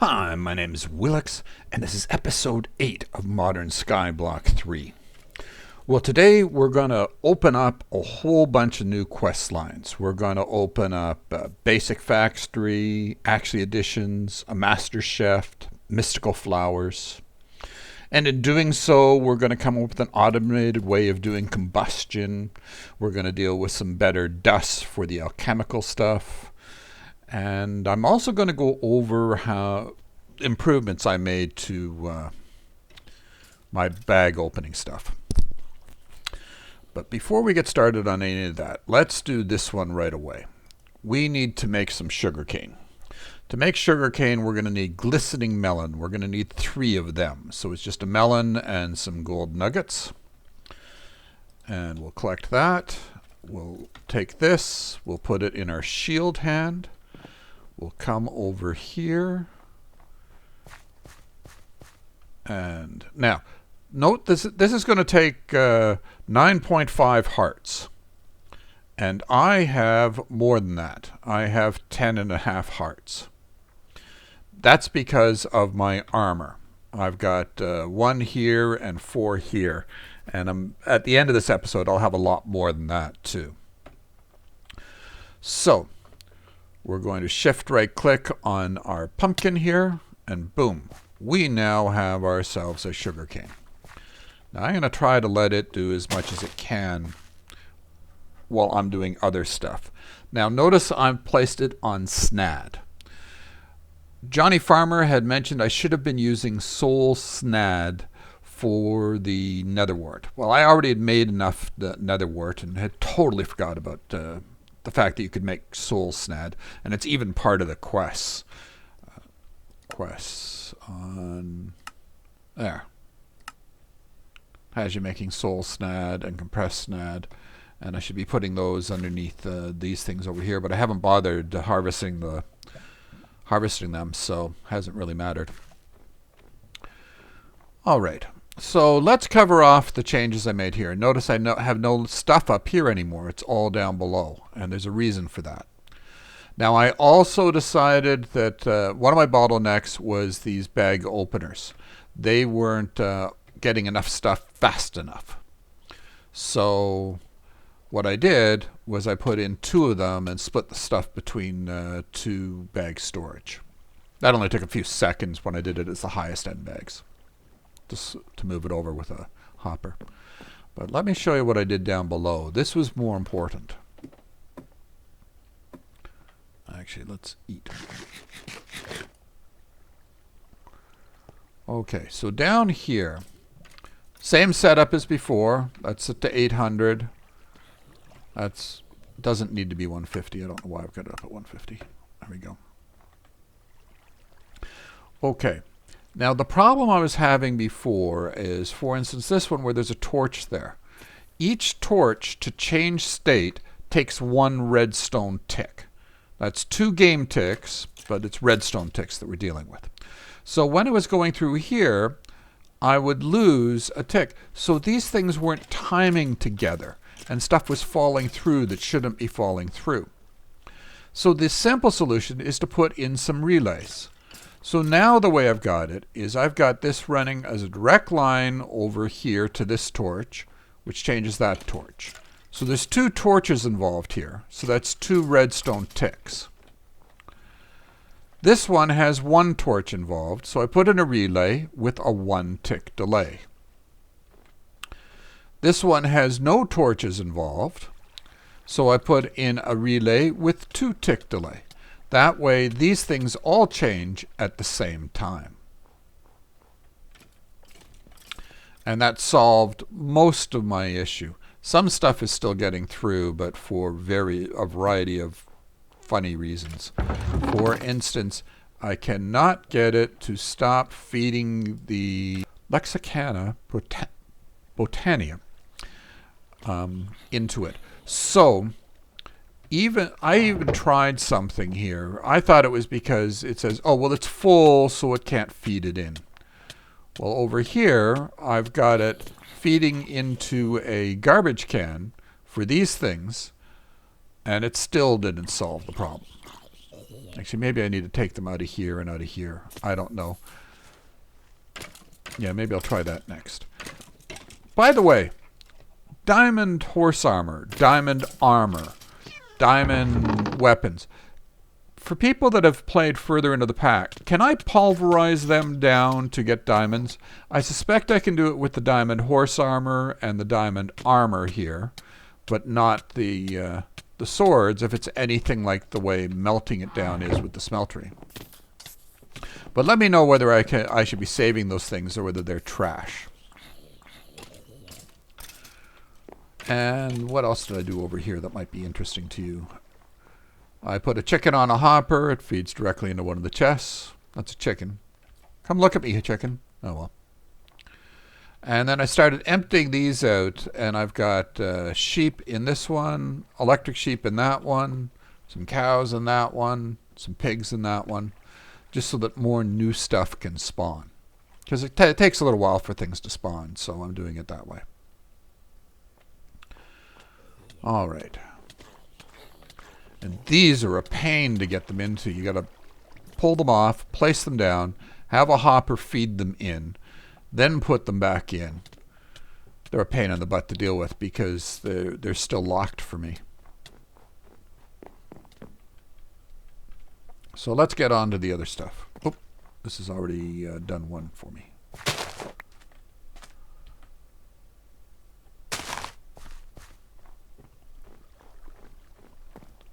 Hi, my name is Wilx, and this is episode 8 of Modern Skyblock 3. Well, today we're going to open up a whole bunch of new quest lines. We're going to open up Basic Factory, Actually Editions, a Master Chef, Mystical Flowers. And in doing so, we're going to come up with an automated way of doing combustion. We're going to deal with some better dust for the alchemical stuff. And I'm also going to go over how improvements I made to my bag opening stuff. But before we get started on any of that, let's do this one right away. We need to make some sugarcane. To make sugarcane, we're going to need glistening melon. We're going to need 3 of them. So it's just a melon and some gold nuggets. And we'll collect that. We'll take this. We'll put it in our shield hand. We'll come over here. And now, note this is going to take 9.5 hearts. And I have more than that. I have 10.5 hearts. That's because of my armor. I've got 1 here and 4 here. And at the end of this episode, I'll have a lot more than that too. So, we're going to shift right click on our pumpkin here, and boom, we now have ourselves a sugarcane. Now I'm going to try to let it do as much as it can while I'm doing other stuff. Now notice I've placed it on Snad. Johnny Farmer had mentioned I should have been using Soul Snad for the nether wart. Well, I already had made enough nether wart and had totally forgot about the fact that you could make Soul Snad, and it's even part of the quests. Quests on there has you making Soul Snad and Compressed Snad, and I should be putting those underneath these things over here, but I haven't bothered harvesting them, so hasn't really mattered. All right. So let's cover off the changes I made here. Notice I have no stuff up here anymore. It's all down below, and there's a reason for that. Now I also decided that one of my bottlenecks was these bag openers. They weren't getting enough stuff fast enough. So what I did was I put in 2 of them and split the stuff between 2 bag storage. That only took a few seconds when I did it as the highest end bags. Just to move it over with a hopper. But let me show you what I did down below. This was more important. Actually, let's eat. Okay, so down here, same setup as before. That's set to 800. That's doesn't need to be 150. I don't know why I've got it up at 150. There we go. Okay. Now, the problem I was having before is, for instance, this one where there's a torch there. Each torch, to change state, takes 1 redstone tick. That's 2 game ticks, but it's redstone ticks that we're dealing with. So when it was going through here, I would lose a tick. So these things weren't timing together, and stuff was falling through that shouldn't be falling through. So the simple solution is to put in some relays. So now the way I've got it is I've got this running as a direct line over here to this torch, which changes that torch. So there's 2 torches involved here. So that's 2 redstone ticks. This one has 1 torch involved, so I put in a relay with a 1 tick delay. This one has no torches involved, so I put in a relay with 2 tick delay. That way, these things all change at the same time. And that solved most of my issue. Some stuff is still getting through, but for a variety of funny reasons. For instance, I cannot get it to stop feeding the Lexicana botania into it. So I even tried something here. I thought it was because it says, oh, well, it's full, so it can't feed it in. Well, over here, I've got it feeding into a garbage can for these things, and it still didn't solve the problem. Actually, maybe I need to take them out of here and out of here. I don't know. Yeah, maybe I'll try that next. By the way, diamond horse armor, diamond armor, diamond weapons. For people that have played further into the pack, can I pulverize them down to get diamonds? I suspect I can do it with the diamond horse armor and the diamond armor here, but not the swords if it's anything like the way melting it down is with the smeltery. But let me know whether I should be saving those things or whether they're trash. And what else did I do over here that might be interesting to you? I put a chicken on a hopper. It feeds directly into one of the chests. That's a chicken. Come look at me, chicken. Oh, well. And then I started emptying these out, and I've got sheep in this one, electric sheep in that one, some cows in that one, some pigs in that one, just so that more new stuff can spawn. Because it takes a little while for things to spawn, so I'm doing it that way. All right. And these are a pain to get them into. You got to pull them off, place them down, have a hopper feed them in, then put them back in. They're a pain in the butt to deal with because they're still locked for me. So let's get on to the other stuff. Oh, this has already done one for me.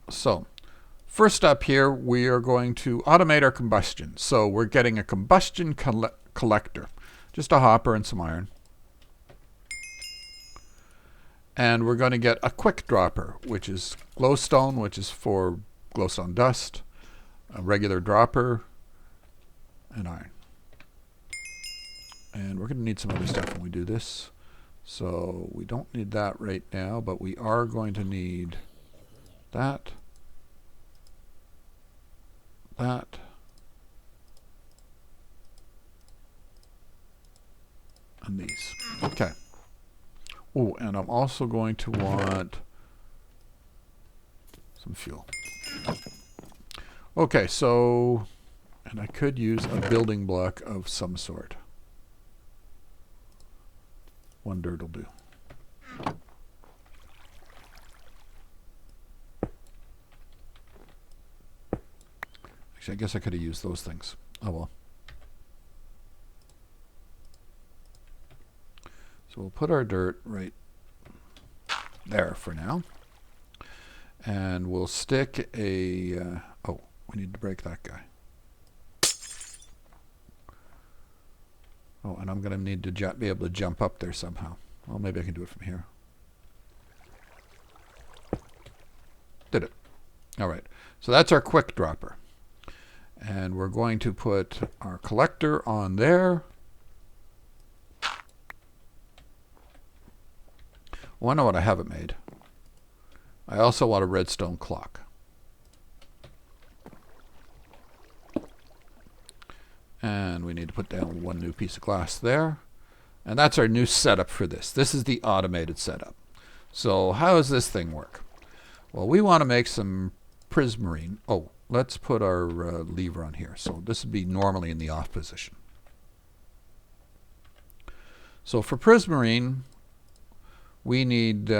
So, first up here, we are going to automate our combustion. So we're getting a combustion collector. Just a hopper and some iron. And we're going to get a quick dropper, which is glowstone, which is for glowstone dust, a regular dropper, and iron. And we're going to need some other stuff when we do this. So we don't need that right now, but we are going to need that. That. And these. Okay. Oh, and I'm also going to want some fuel. Okay, so, and I could use a building block of some sort. One dirt will do. Actually, I guess I could have used those things. Oh well. So we'll put our dirt right there for now. And we'll stick a... oh, we need to break that guy. Oh, and I'm going to need to be able to jump up there somehow. Well, maybe I can do it from here. Did it. All right. So that's our quick dropper. And we're going to put our collector on there. Well, I know what I haven't made. I also want a redstone clock. And we need to put down one new piece of glass there. And that's our new setup for this. This is the automated setup. So how does this thing work? Well, we want to make some Prismarine. Oh, let's put our lever on here. So this would be normally in the off position. So for Prismarine, we need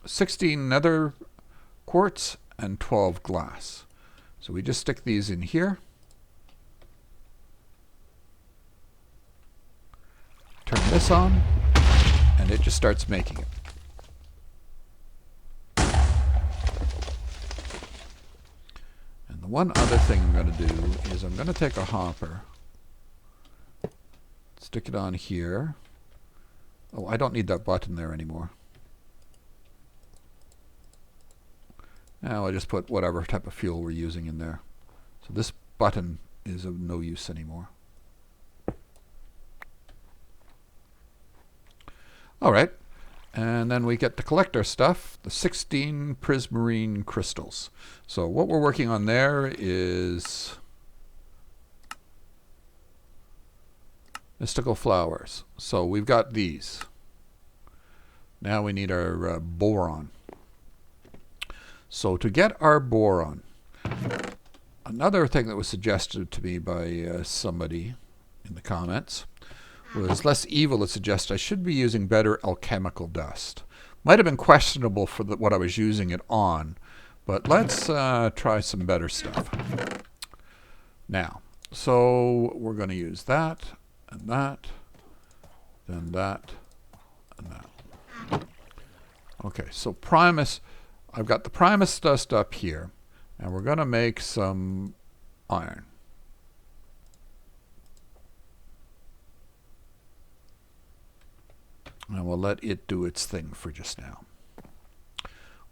16 nether quartz and 12 glass. So we just stick these in here. Turn this on, and it just starts making it. And the one other thing I'm going to do is I'm going to take a hopper, stick it on here. Oh, I don't need that button there anymore. Now I just put whatever type of fuel we're using in there. So this button is of no use anymore. All right, and then we get to collect our stuff, the 16 Prismarine crystals. So what we're working on there is mystical flowers. So we've got these. Now we need our boron. So to get our boron, another thing that was suggested to me by somebody in the comments was less evil. It suggests I should be using better alchemical dust. Might have been questionable for what I was using it on, but let's try some better stuff. Now, so we're going to use that, and that, then that, and that. Okay, so Primus, I've got the Primus dust up here, and we're going to make some iron. And we'll let it do its thing for just now.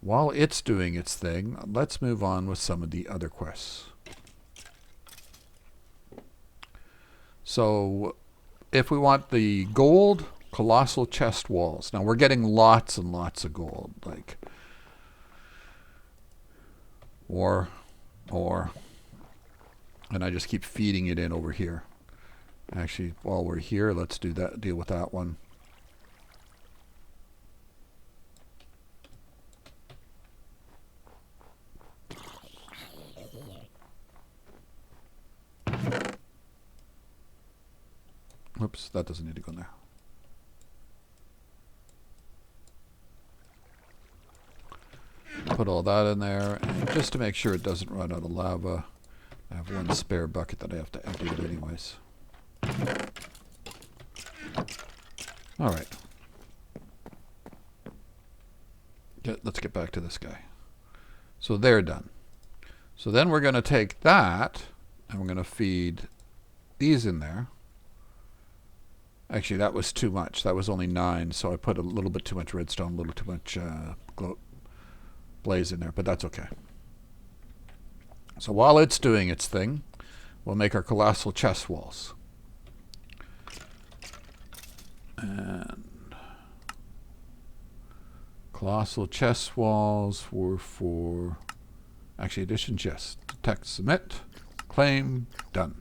While it's doing its thing, let's move on with some of the other quests. So, if we want the gold, colossal chest walls. Now, we're getting lots and lots of gold. Like, or, and I just keep feeding it in over here. Actually, while we're here, let's do that. Deal with that one. Whoops, that doesn't need to go in there. Put all that in there, and just to make sure it doesn't run out of lava, I have one spare bucket that I have to empty it anyways. Alright. Let's get back to this guy. So they're done. So then we're going to take that, and we're going to feed these in there. Actually, that was too much. That was only 9, so I put a little bit too much redstone, a little too much blaze in there, but that's okay. So while it's doing its thing, we'll make our colossal chest walls. And colossal chest walls were for, actually, addition chest. Detect, submit, claim, done.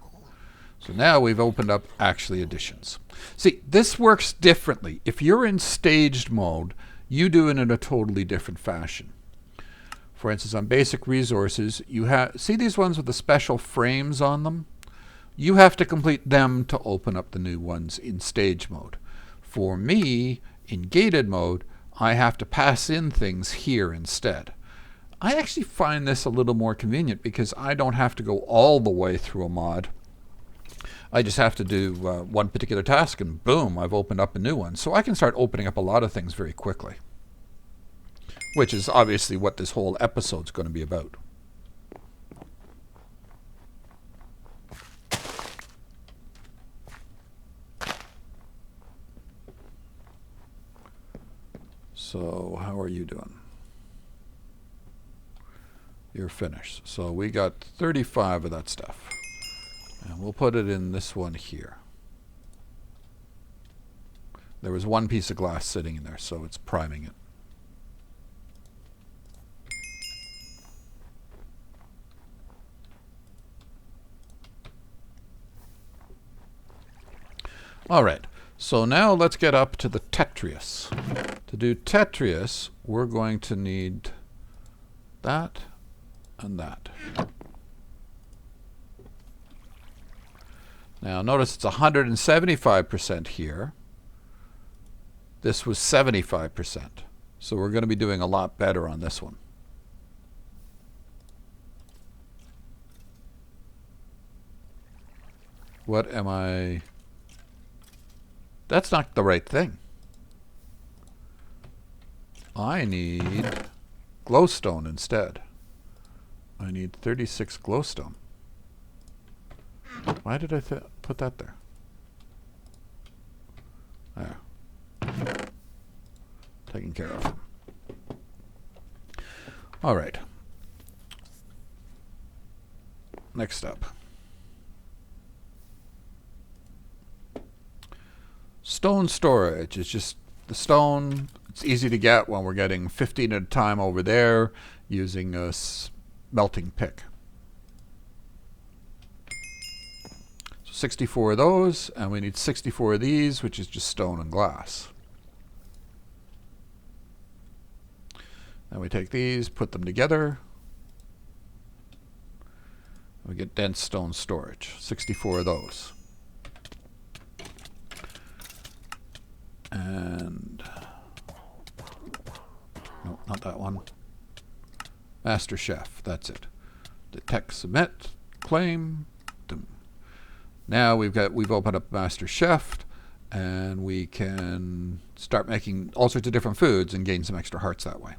So now we've opened up actually additions. See, this works differently. If you're in staged mode, you do it in a totally different fashion. For instance, on basic resources, you see these ones with the special frames on them? You have to complete them to open up the new ones in stage mode. For me, in gated mode, I have to pass in things here instead. I actually find this a little more convenient because I don't have to go all the way through a mod. I just have to do one particular task and boom, I've opened up a new one. So I can start opening up a lot of things very quickly. Which is obviously what this whole episode's going to be about. So how are you doing? You're finished. So we got 35 of that stuff. And we'll put it in this one here. There was one piece of glass sitting in there, so it's priming it. All right, so now let's get up to the Tertius. To do Tertius, we're going to need that and that. Now notice it's 175% here. This was 75%. So we're going to be doing a lot better on this one. What am I... That's not the right thing. I need glowstone instead. I need 36 glowstone. Why did I put that there? There. Taken care of. All right. Next up. Stone storage. It's just the stone. It's easy to get when we're getting 15 at a time over there using a melting pick. 64 of those, and we need 64 of these, which is just stone and glass. And we take these, put them together. We get dense stone storage, 64 of those. And no, not that one. Master Chef, that's it. Detect, submit, claim. Dum. Now we've opened up Master Chef, and we can start making all sorts of different foods and gain some extra hearts that way.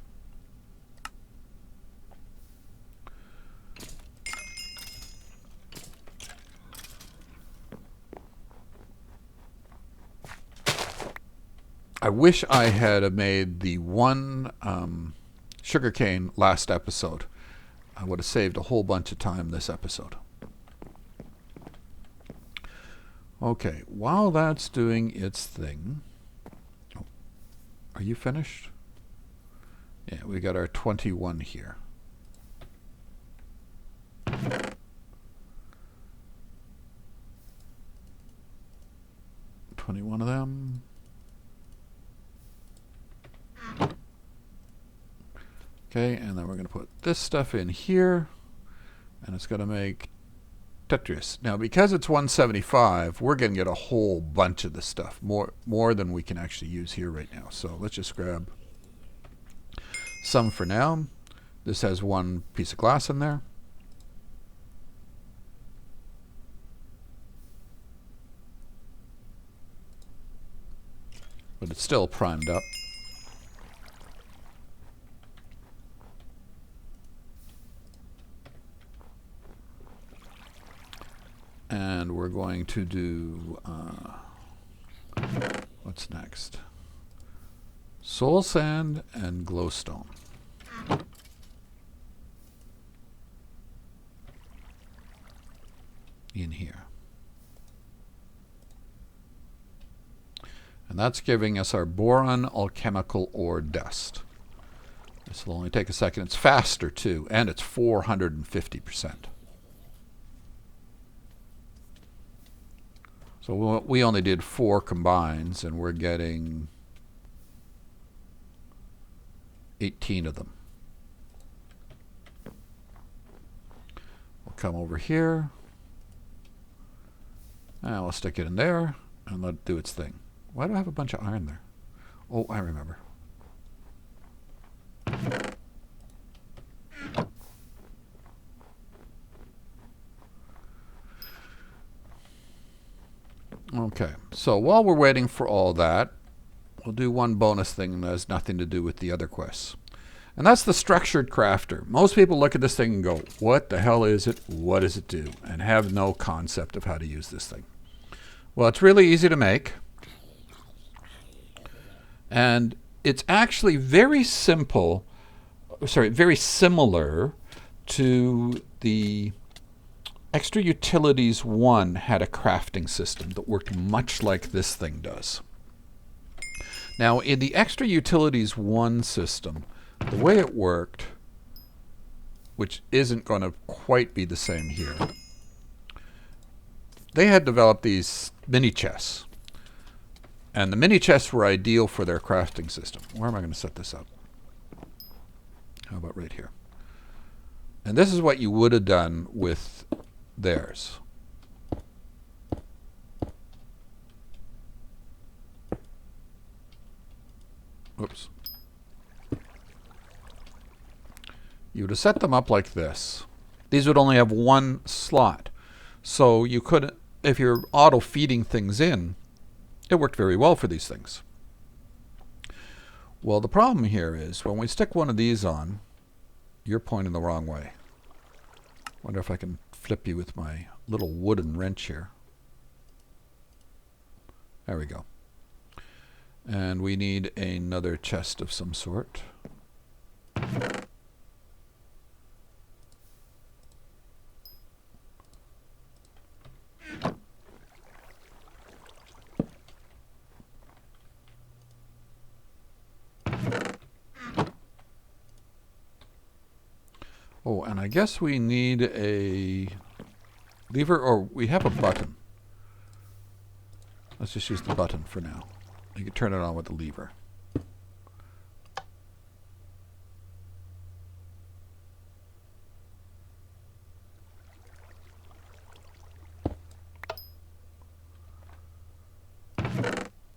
I wish I had made the one sugarcane last episode. I would have saved a whole bunch of time this episode. Okay, while that's doing its thing... Oh, are you finished? Yeah, we got our 21 here. 21 of them. Okay, and then we're going to put this stuff in here, and it's going to make Tertius. Now, because it's 175, we're going to get a whole bunch of this stuff, more than we can actually use here right now. So let's just grab some for now. This has one piece of glass in there. But it's still primed up. And we're going to do, what's next? Soul Sand and Glowstone. In here. And that's giving us our Boron Alchemical Ore Dust. This will only take a second. It's faster too, and it's 450%. So we only did 4 combines, and we're getting 18 of them. We'll come over here, and we'll stick it in there, and let it do its thing. Why do I have a bunch of iron there? Oh, I remember. Okay, so while we're waiting for all that, we'll do one bonus thing that has nothing to do with the other quests. And that's the Structured Crafter. Most people look at this thing and go, what the hell is it? What does it do? And have no concept of how to use this thing. Well, it's really easy to make. And it's actually very simple, very similar to the Extra Utilities 1 had a crafting system that worked much like this thing does. Now, in the Extra Utilities 1 system, the way it worked, which isn't going to quite be the same here, they had developed these mini chests. And the mini chests were ideal for their crafting system. Where am I going to set this up? How about right here? And this is what you would have done with theirs. Oops. You would have set them up like this. These would only have one slot. So you could, if you're auto-feeding things in, it worked very well for these things. Well, the problem here is when we stick one of these on, you're pointing the wrong way. Wonder if I can flip you with my little wooden wrench here. There we go. And we need another chest of some sort. Oh, and I guess we need a lever, or we have a button. Let's just use the button for now. You can turn it on with the lever.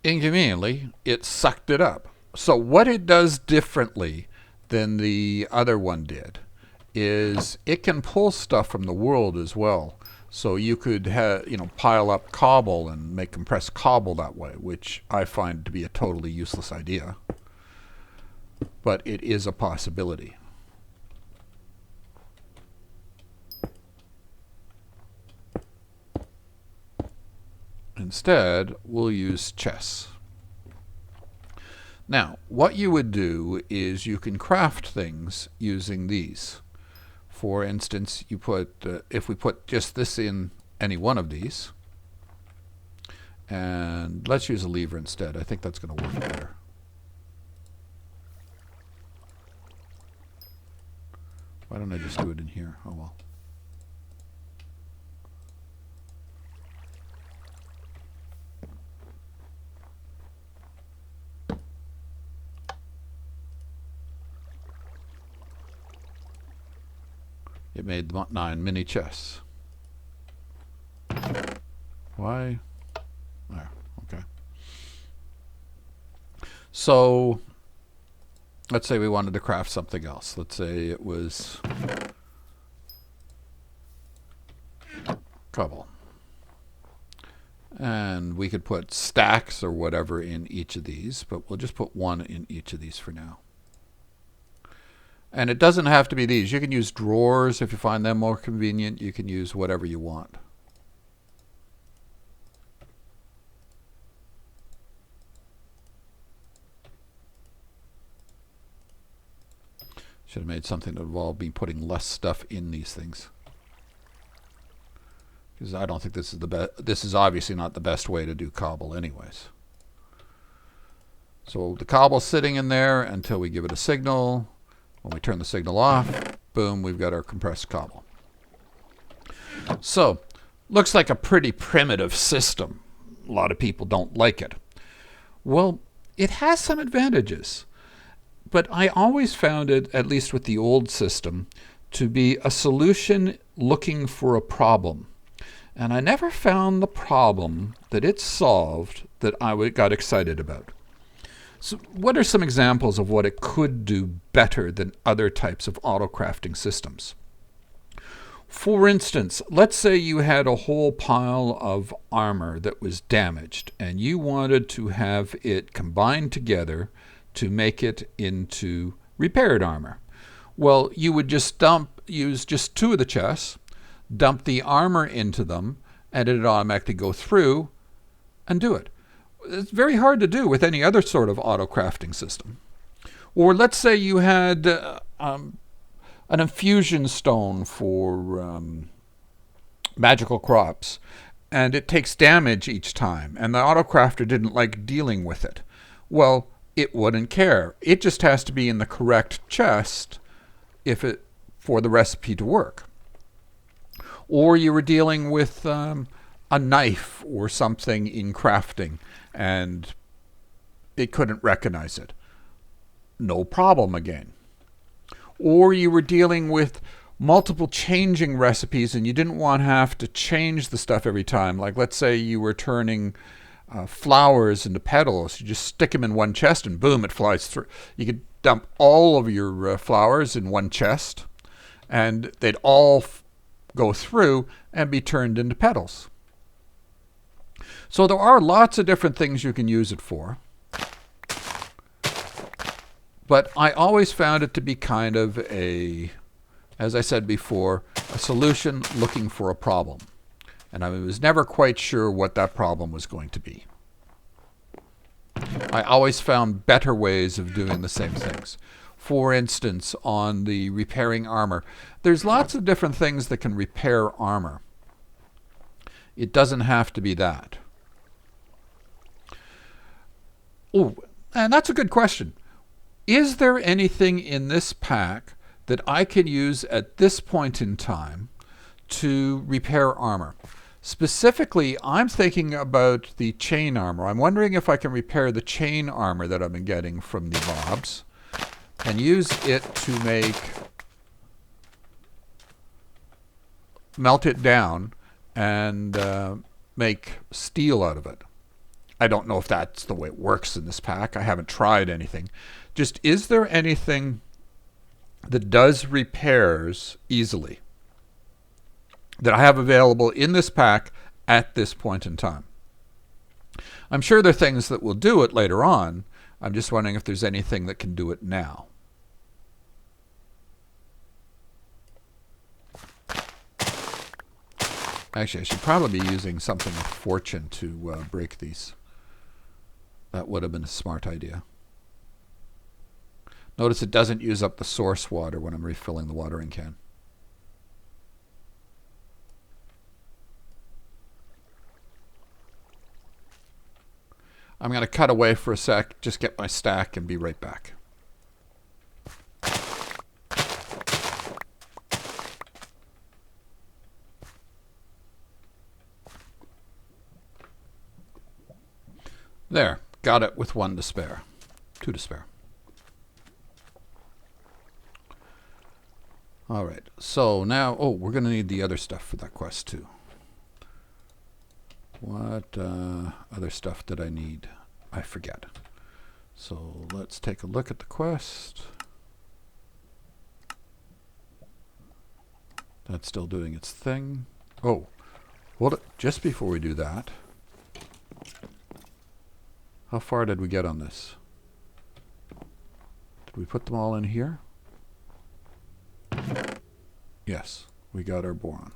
inconveniently, it sucked it up. So what it does differently than the other one did is it can pull stuff from the world as well. So you could pile up cobble and make compressed cobble that way, which I find to be a totally useless idea. But it is a possibility. Instead, we'll use chess. Now, what you would do is you can craft things using these. For instance, you put if we put just this in any one of these, and let's use a lever instead. I think that's going to work better. Why don't I just do it in here? Oh well. It made 9 mini chests. Why? There, okay. So, let's say we wanted to craft something else. Let's say it was cobble. And we could put stacks or whatever in each of these, but we'll just put one in each of these for now. And it doesn't have to be these. You can use drawers if you find them more convenient. You can use whatever you want. Should have made something that involved me putting less stuff in these things. Because I don't think this is the best. This is obviously not the best way to do cobble anyways. So the cobble's sitting in there until we give it a signal. When we turn the signal off, boom, we've got our compressed cobble. So, looks like a pretty primitive system. A lot of people don't like it. Well, it has some advantages. But I always found it, at least with the old system, to be a solution looking for a problem. And I never found the problem that it solved that I got excited about. So what are some examples of what it could do better than other types of auto-crafting systems? For instance, let's say you had a whole pile of armor that was damaged, and you wanted to have it combined together to make it into repaired armor. Well, you would just use just 2 of the chests, dump the armor into them, and it would automatically go through and do it. It's very hard to do with any other sort of auto-crafting system. Or let's say you had an infusion stone for magical crops, and it takes damage each time, and the auto-crafter didn't like dealing with it. Well, it wouldn't care. It just has to be in the correct chest for the recipe to work. Or you were dealing with a knife or something in crafting, and it couldn't recognize it. No problem again. Or you were dealing with multiple changing recipes and you didn't want to have to change the stuff every time. Like let's say you were turning flowers into petals. You just stick them in one chest and boom, it flies through. You could dump all of your flowers in one chest and they'd all go through and be turned into petals. So there are lots of different things you can use it for. But I always found it to be kind of as I said before, a solution looking for a problem. And I was never quite sure what that problem was going to be. I always found better ways of doing the same things. For instance, on the repairing armor, there's lots of different things that can repair armor. It doesn't have to be that. Oh, and that's a good question. Is there anything in this pack that I can use at this point in time to repair armor? Specifically, I'm thinking about the chain armor. I'm wondering if I can repair the chain armor that I've been getting from the mobs and use it to melt it down and make steel out of it. I don't know if that's the way it works in this pack. I haven't tried anything. Just, is there anything that does repairs easily that I have available in this pack at this point in time? I'm sure there are things that will do it later on. I'm just wondering if there's anything that can do it now. Actually, I should probably be using something with fortune to break these. That would have been a smart idea. Notice it doesn't use up the source water when I'm refilling the watering can. I'm going to cut away for a sec, just get my stack, and be right back. There, got it with 1 to spare. 2 to spare. All right, so now, oh, we're going to need the other stuff for that quest too. What other stuff did I need? I forget. So let's take a look at the quest. That's still doing its thing. Oh, hold it. Just before we do that, how far did we get on this? Did we put them all in here? Yes, we got our boron.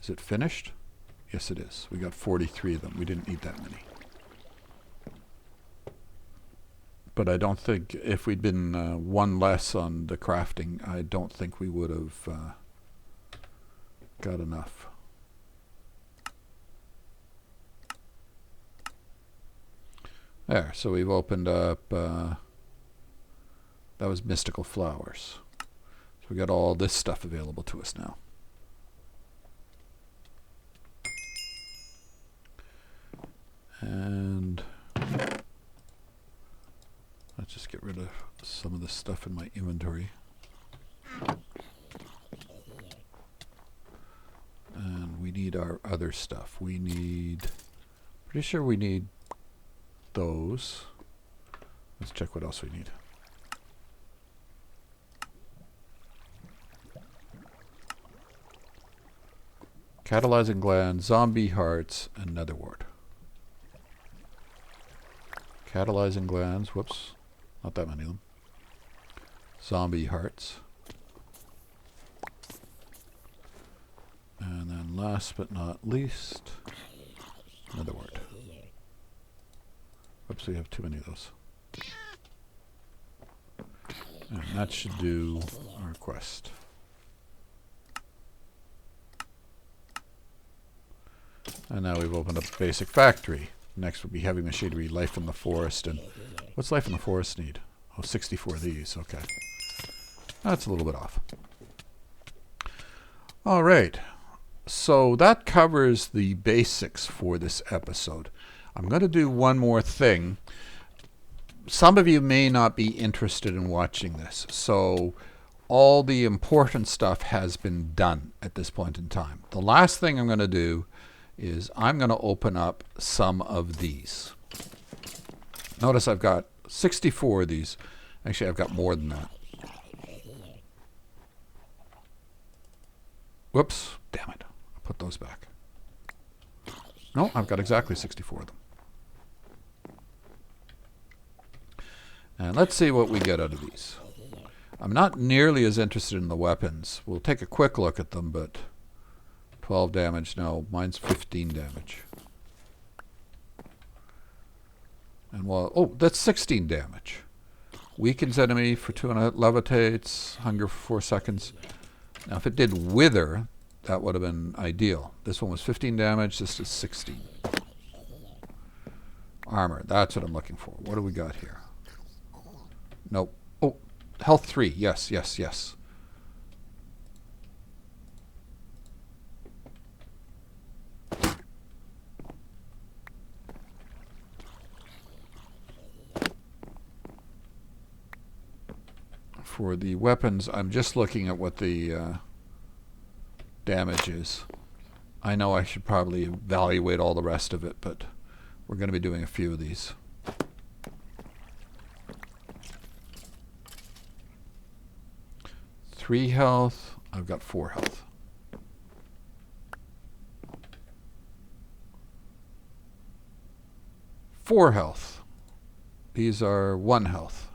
Is it finished? Yes, it is. We got 43 of them. We didn't need that many. But I don't think, if we'd been 1 less on the crafting, I don't think we would have got enough. There, so we've opened up, that was mystical flowers. So we got all this stuff available to us now. And let's just get rid of some of the stuff in my inventory. And we need our other stuff. We need, pretty sure we need those. Let's check what else we need. Catalyzing gland, zombie hearts, and nether wart. Catalyzing glands, whoops, not that many of them. Zombie hearts. And then last but not least, nether wart. Whoops, we have too many of those. And that should do our quest. And now we've opened up the basic factory. Next would be heavy machinery, life in the forest, and what's life in the forest need? Oh, 64 of these, okay. That's a little bit off. All right, so that covers the basics for this episode. I'm going to do one more thing. Some of you may not be interested in watching this, so all the important stuff has been done at this point in time. The last thing I'm going to do is I'm going to open up some of these. Notice I've got 64 of these. Actually, I've got more than that. Whoops, damn it. I'll put those back. No, I've got exactly 64 of them. And let's see what we get out of these. I'm not nearly as interested in the weapons. We'll take a quick look at them, but 12 damage. No, mine's 15 damage. And well, oh, that's 16 damage. Weakens enemy for 2 and levitates. Hunger for 4 seconds. Now, if it did wither, that would have been ideal. This one was 15 damage. This is 16. Armor. That's what I'm looking for. What do we got here? Nope. Oh, health 3. Yes, yes, yes. For the weapons, I'm just looking at what the damage is. I know I should probably evaluate all the rest of it, but We're going to be doing a few of these. Three health. I've got 4 health. Four health. These are 1 health.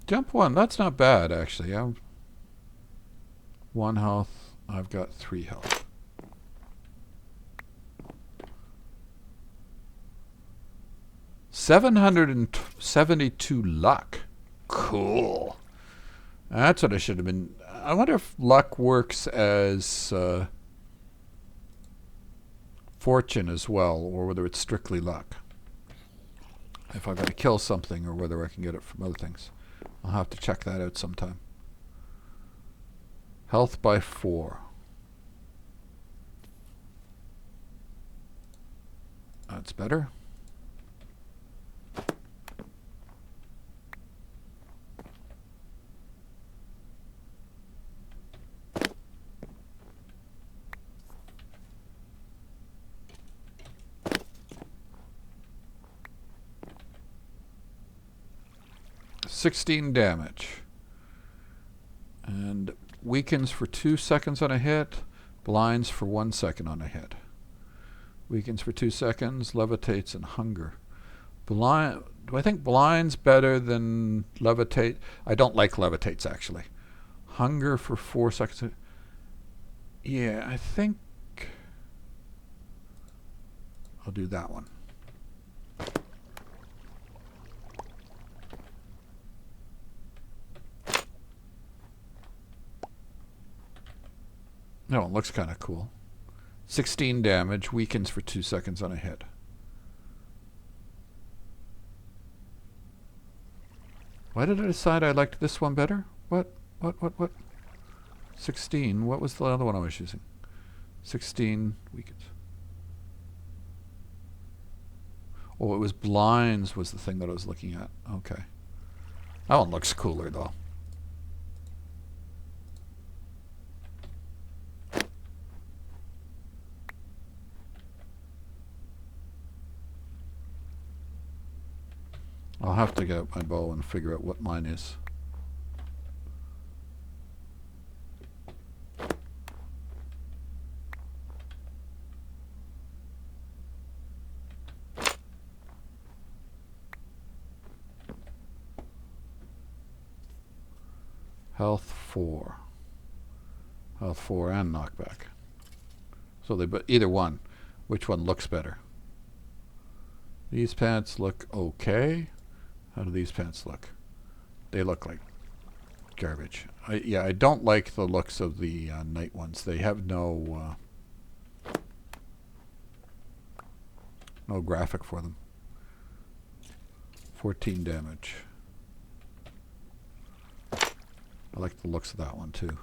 Jump 1. That's not bad, actually. I'm 1 health. I've got 3 health. $772 luck. Cool. That's what I should have been. I wonder if luck works as fortune as well, or whether it's strictly luck. If I've got to kill something, or whether I can get it from other things. I'll have to check that out sometime. Health by 4. That's better. $16 damage. And weakens for 2 seconds on a hit, blinds for 1 second on a hit. Weakens for 2 seconds, levitates, and hunger. Blind. Do I think blinds better than levitate? I don't like levitates, actually. Hunger for 4 seconds. Yeah, I think I'll do that one. No, it looks kind of cool. 16 damage, weakens for 2 seconds on a hit. Why did I decide I liked this one better? What? 16. What was the other one I was using? 16 weakens. Oh, it was blinds was the thing that I was looking at. Okay. That one looks cooler, though. I'll have to get out my bow and figure out what mine is. Health 4. Health 4 and knockback. So they, but either one. Which one looks better? These pants look okay. How do these pants look? They look like garbage. I don't like the looks of the night ones. They have no graphic for them. 14 damage. I like the looks of that one too.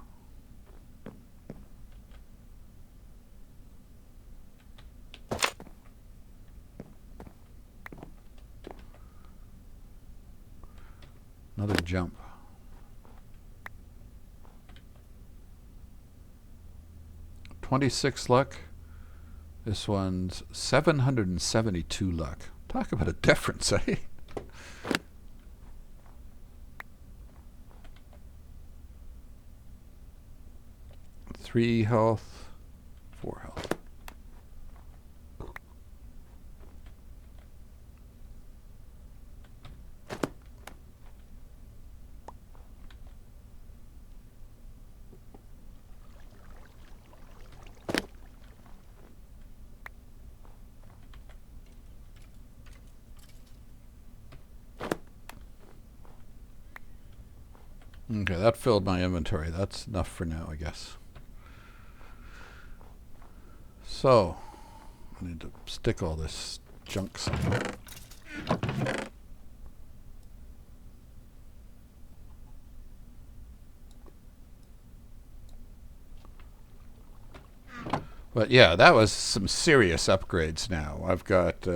Another jump. $26 luck. This one's 772 luck. Talk about a difference, eh? 3 health, 4 health. Okay, that filled my inventory. That's enough for now, I guess. So, I need to stick all this junk somewhere. But yeah, that was some serious upgrades now. I've got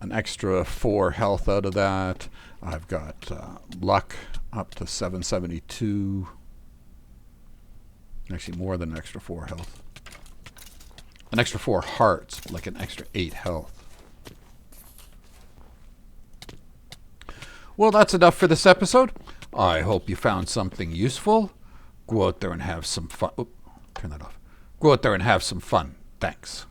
an extra 4 health out of that. I've got luck up to 772. Actually, more than an extra 4 health. An extra 4 hearts, like an extra 8 health. Well, that's enough for this episode. I hope you found something useful. Go out there and have some fun. Oop, turn that off. Go out there and have some fun. Thanks.